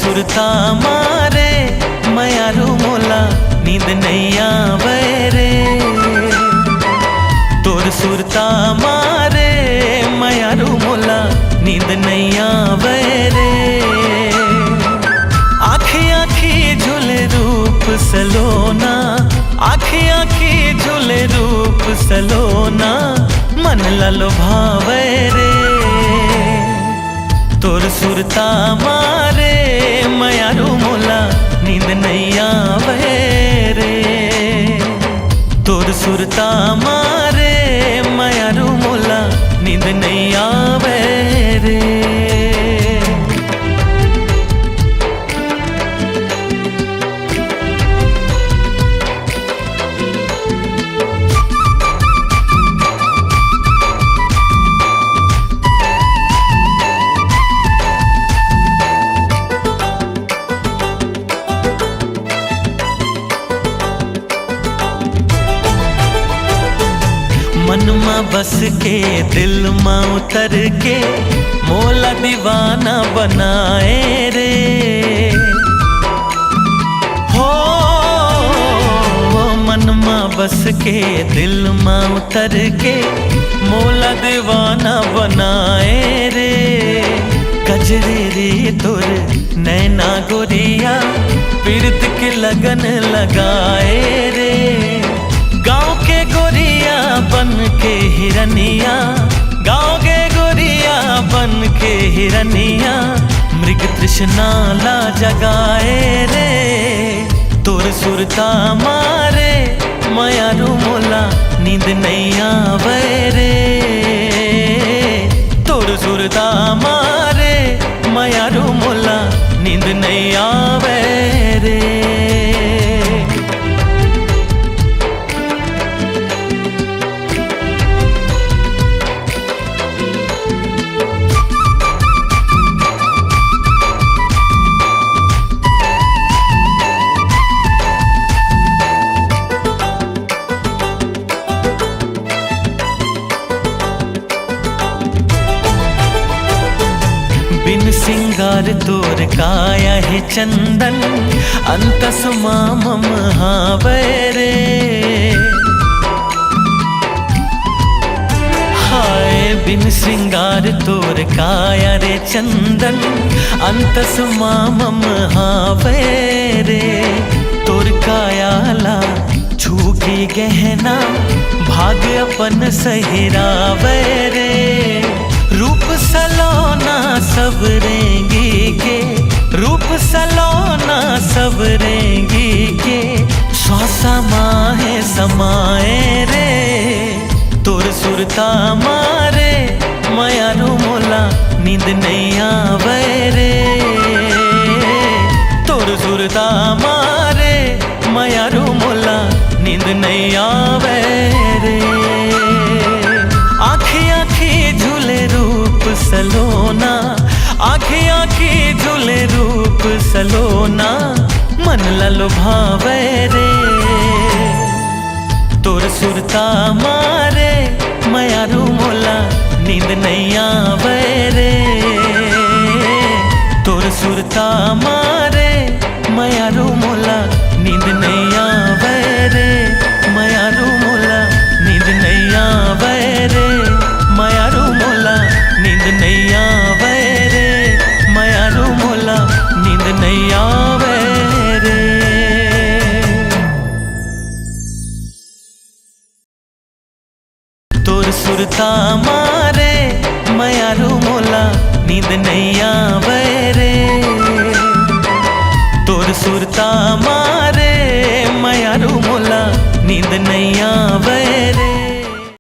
सुरता मारे मयारू मोला नींद नहीं आवे रे। तोर सुरता मारे मयारू मोला नींद नहीं आवे रे। आँखी आँखी झूले रूप सलोना, आँखी आँखी झूले रूप सलोना, मन लालो भावे रे। तोर सुरता मारे मयारू मोला नींद नहीं आवे रे। तोर सुरता मारे मयारू मोला नींद नहीं आवे रे। मन में बस के दिल में उतर के मोला दीवाना बनाए रे। हो मन में बस के दिल में उतर के मोला दीवाना बनाए रे। गजरे रे तोर नैना गोरिया पीड़ित के लगन लगाए रे। गाँव के गोरिया बन के हिरनिया, गाँव के गोरिया बन के हिरनिया, मृग तृष्णा ला जगाए रे। तोर सुरता मारे मयारू मोला नींद नहीं आवे रे। तोर सुरता मारे मयारू मोला नींद नहीं आवे रे। बिन सिंगार तोर काया है चंदन, अंतस मामम हावे रे। हाय बिन सिंगार तोर काया रे चंदन, अंतस मामम हावे रे। तोर कायाला छूकी गहना भाग अपन सहिरावे रे। रूप सलोना सब रेंगी के, रूप सलोना सब रेंगी के, श्वासा माहे समाए रे। तोर सुरता मारे मयारू मोला नींद नहीं आवे रे। तोर सुरता मारे मयारू मोला नींद नहीं आवे रे। आँखी आँखी झूले रूप सलोना, आँखी आँखी झूले रूप सलोना, मन लालो भावे रे। तोर सुरता मारे मयारू मोला नींद नहीं आवे रे। तोर सुरता मारे मयारू मोला नींद नहीं आवे रे। मयारू मोला नींद नहीं आवे रे। मयारू मोला नींद नहीं आवे रे। मयारू मोला नींद नहीं आवे रे। तोर सुरता मारे मयारू मोला नींद नहीं आवे रे। तोर सुरता मारे मयारू मोला नींद नहीं आवे।